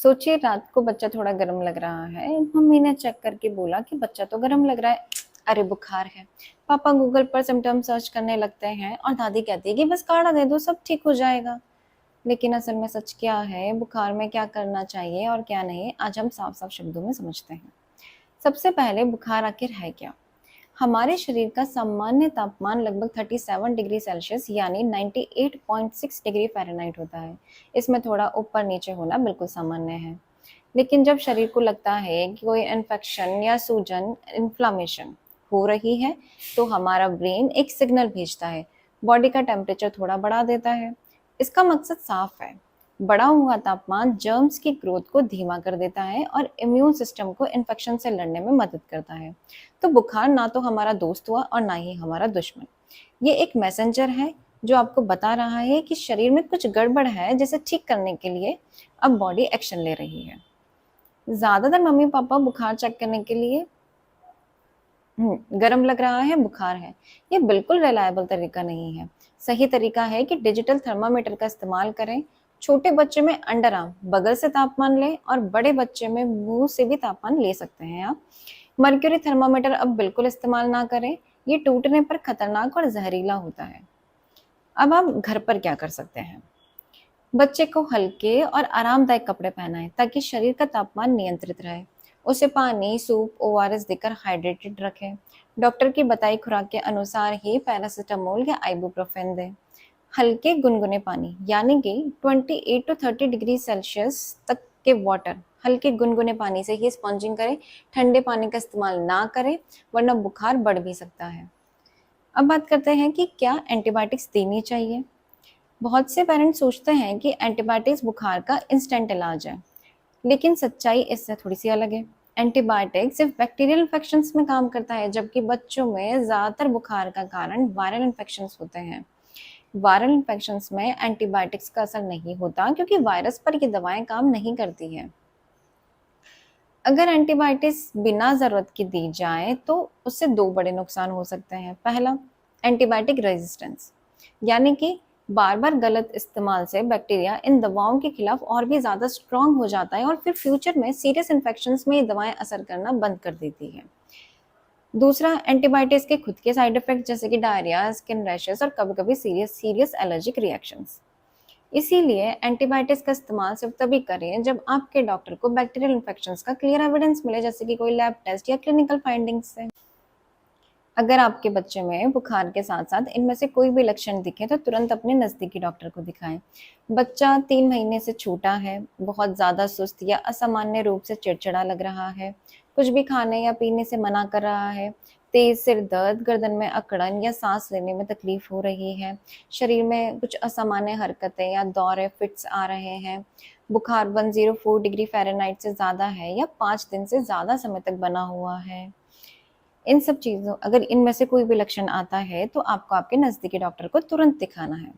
सोचिए रात को बच्चा थोड़ा गर्म लग रहा है, मम्मी ने चेक करके बोला कि बच्चा तो गर्म लग रहा है, अरे बुखार है। पापा गूगल पर सिम्टम्स सर्च करने लगते हैं और दादी कहती है कि बस काढ़ा दे दो सब ठीक हो जाएगा। लेकिन असल में सच क्या है, बुखार में क्या करना चाहिए और क्या नहीं, आज हम साफ साफ शब्दों में समझते हैं। सबसे पहले बुखार आखिर है क्या। हमारे शरीर का सामान्य तापमान लगभग 37 डिग्री सेल्सियस यानी 98.6 डिग्री फ़ारेनहाइट होता है। इसमें थोड़ा ऊपर नीचे होना बिल्कुल सामान्य है। लेकिन जब शरीर को लगता है कि कोई इन्फेक्शन या सूजन इन्फ्लामेशन हो रही है, तो हमारा ब्रेन एक सिग्नल भेजता है, बॉडी का टेम्परेचर थोड़ा बढ़ा देता है। इसका मकसद साफ है, बढ़ा हुआ तापमान जर्म्स की ग्रोथ को धीमा कर देता है और इम्यून सिस्टम को इन्फेक्शन से लड़ने में मदद करता है। तो बुखार ना तो हमारा दोस्त हुआ और ना ही हमारा दुश्मन। ये एक मैसेंजर है जो आपको बता रहा है कि शरीर में कुछ गड़बड़ है, जिसे ठीक करने के लिए अब बॉडी एक्शन ले रही है। ज़्यादातर मम्मी-पापा बुखार चेक करने के लिए गरम लग रहा है, बुखार है। ये बिल्कुल रिलायबल तरीका नहीं है। सही तरीका है कि डिजिटल थर्मामीटर का इस्तेमाल करें। छोटे बच्चे में अंडर आर्म, बगल से तापमान लें और बड़े बच्चे में मुँह से भी तापमान ले सकते हैं आप। मर्क्यूरी थर्मामीटर अब बिल्कुल इस्तेमाल ना करें, ये टूटने पर खतरनाक और जहरीला होता है। अब आप घर पर क्या कर सकते हैं? बच्चे को हल्के और आरामदायक कपड़े पहनाएं ताकि शरीर का तापमान नियंत्रित रहे। उसे पानी, सूप, ओआरएस देकर हाइड्रेटेड रखें। डॉक्टर की बताई खुराक के अनुसार ही पैरासिटामोल या आइबुप्रोफेन दें। हल्के गुनगुने पानी यानी कि 28 टू 30 डिग्री सेल्सियस तक के वाटर, हल्के गुनगुने पानी से ही स्पॉन्जिंग करें। ठंडे पानी का इस्तेमाल ना करें, वरना बुखार बढ़ भी सकता है। अब बात करते हैं कि क्या एंटीबायोटिक्स देनी चाहिए। बहुत से पेरेंट्स सोचते हैं कि एंटीबायोटिक्स बुखार का इंस्टेंट इलाज है, लेकिन सच्चाई इससे थोड़ी सी अलग है। एंटीबायोटिक सिर्फ बैक्टीरियल इन्फेक्शंस में काम करता है, जबकि बच्चों में ज़्यादातर बुखार का कारण वायरल इन्फेक्शंस होते हैं। वायरल इन्फेक्शंस में एंटीबायोटिक्स का असर नहीं होता क्योंकि वायरस पर ये दवाएं काम नहीं करती हैं। अगर एंटीबायोटिक्स बिना ज़रूरत के दी जाए तो उससे दो बड़े नुकसान हो सकते हैं। पहला, एंटीबायोटिक रेजिस्टेंस, यानी कि बार बार गलत इस्तेमाल से बैक्टीरिया इन दवाओं के खिलाफ और भी ज़्यादा स्ट्रांग हो जाता है और फिर फ्यूचर में सीरियस इन्फेक्शंस में ये दवाएं असर करना बंद कर देती हैं। दूसरा, एंटीबायोटिक्स के खुद के साइड इफेक्ट जैसे कि डायरिया, स्किन रैशेस और कभी कभी सीरियस सीरियस एलर्जिक रिएक्शंस। इसीलिए एंटीबायोटिक्स का इस्तेमाल सिर्फ तभी करें जब आपके डॉक्टर को बैक्टीरियल इन्फेक्शंस का क्लियर एविडेंस मिले, जैसे कि कोई लैब टेस्ट या क्लिनिकल फाइंडिंग्स से। अगर आपके बच्चे में बुखार के साथ साथ इनमें से कोई भी लक्षण दिखे तो तुरंत अपने नज़दीकी डॉक्टर को दिखाएं। बच्चा 3 महीने से छोटा है, बहुत ज़्यादा सुस्त या असामान्य रूप से चिड़चिड़ा लग रहा है, कुछ भी खाने या पीने से मना कर रहा है, तेज सिर दर्द, गर्दन में अकड़न या सांस लेने में तकलीफ हो रही है, शरीर में कुछ असामान्य हरकतें या दौरे फिट्स आ रहे हैं, बुखार 104 डिग्री फ़ारेनहाइट से ज़्यादा है या 5 दिन से ज़्यादा समय तक बना हुआ है। इन सब चीज़ों अगर इनमें से कोई भी लक्षण आता है तो आपको आपके नज़दीकी डॉक्टर को तुरंत दिखाना है।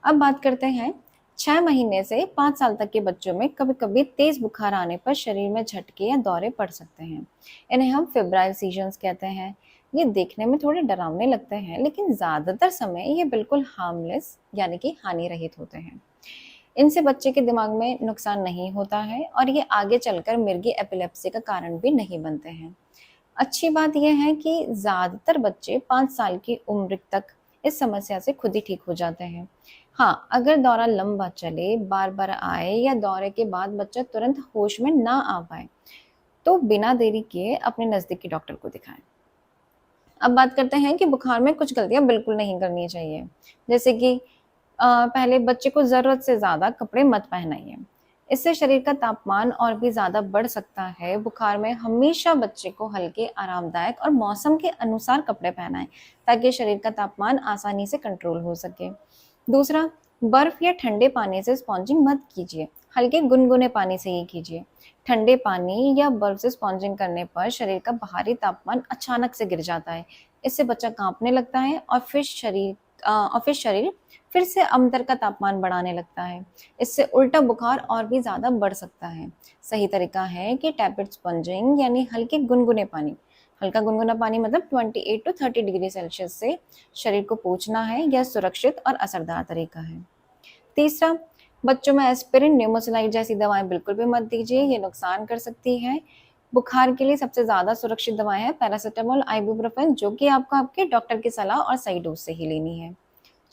अब बात करते हैं 6 महीने से 5 साल तक के बच्चों में कभी-कभी तेज बुखार आने पर शरीर में झटके या दौरे पड़ सकते हैं। इन्हें हम फेब्राइल सीजन्स कहते हैं। ये देखने में थोड़े डरावने लगते हैं, लेकिन ज़्यादातर समय ये बिल्कुल हार्मलेस यानी कि हानि रहित होते हैं। इनसे बच्चे के दिमाग में नुकसान नहीं होता है और ये आगे चलकर मिर्गी एपिलेप्सी का कारण भी नहीं बनते हैं। अच्छी बात यह है कि ज़्यादातर बच्चे 5 साल की उम्र तक इस समस्या से खुद ही ठीक हो जाते हैं। हाँ, अगर दौरा लंबा चले, बार-बार आए या दौरे के बाद बच्चा तुरंत होश में ना आ पाए, तो बिना देरी किए अपने नज़दीकी डॉक्टर को दिखाएं। अब बात करते हैं कि बुखार में कुछ गलतियाँ बिल्कुल नहीं करनी चाहिए, जैसे कि पहले बच्चे को ज़रूरत से ज़्यादा कपड़े मत पहनाइए। इससे शरीर का तापमान और भी ज़्यादा बढ़ सकता है। बुखार में हमेशा बच्चे को हल्के, आरामदायक और मौसम के अनुसार कपड़े पहनाएं ताकि शरीर का तापमान आसानी से कंट्रोल हो सके। दूसरा, बर्फ या ठंडे पानी से स्पॉन्जिंग मत कीजिए, हल्के गुनगुने पानी से ही कीजिए। ठंडे पानी या बर्फ से स्पॉन्जिंग करने पर शरीर का बाहरी तापमान अचानक से गिर जाता है। इससे बच्चा कांपने लगता है और फिर शरीर फिर से अंदर का तापमान बढ़ाने लगता है। इससे उल्टा बुखार और भी ज़्यादा बढ़ सकता है। सही तरीका है कि टैपेड स्पंजिंग यानी हल्के गुनगुने पानी, हल्का गुनगुना पानी मतलब 28 टू 30 डिग्री सेल्सियस से शरीर को पोंछना है। यह सुरक्षित और असरदार तरीका है। तीसरा, बच्चों में एस्पिरिन, न्यूमोसिलाइड जैसी दवाएं बिल्कुल भी मत दीजिए, ये नुकसान कर सकती है। बुखार के लिए सबसे ज़्यादा सुरक्षित दवाएं हैं पैरासिटामोल, आइबुप्रोफेन, जो कि आपको आपके डॉक्टर की सलाह और सही डोज से ही लेनी है।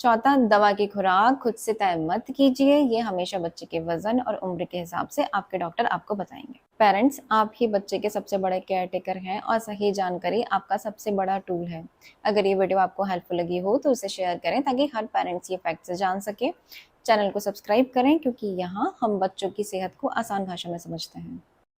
चौथा, दवा की खुराक खुद से तय मत कीजिए, ये हमेशा बच्चे के वजन और उम्र के हिसाब से आपके डॉक्टर आपको बताएंगे। पेरेंट्स, आप ही बच्चे के सबसे बड़े केयर टेकर हैं और सही जानकारी आपका सबसे बड़ा टूल है। अगर ये वीडियो आपको हेल्पफुल लगी हो तो उसे शेयर करें ताकि हर पेरेंट्स ये फैक्ट से जान सके। चैनल को सब्सक्राइब करें क्योंकि यहाँ हम बच्चों की सेहत को आसान भाषा में समझते हैं।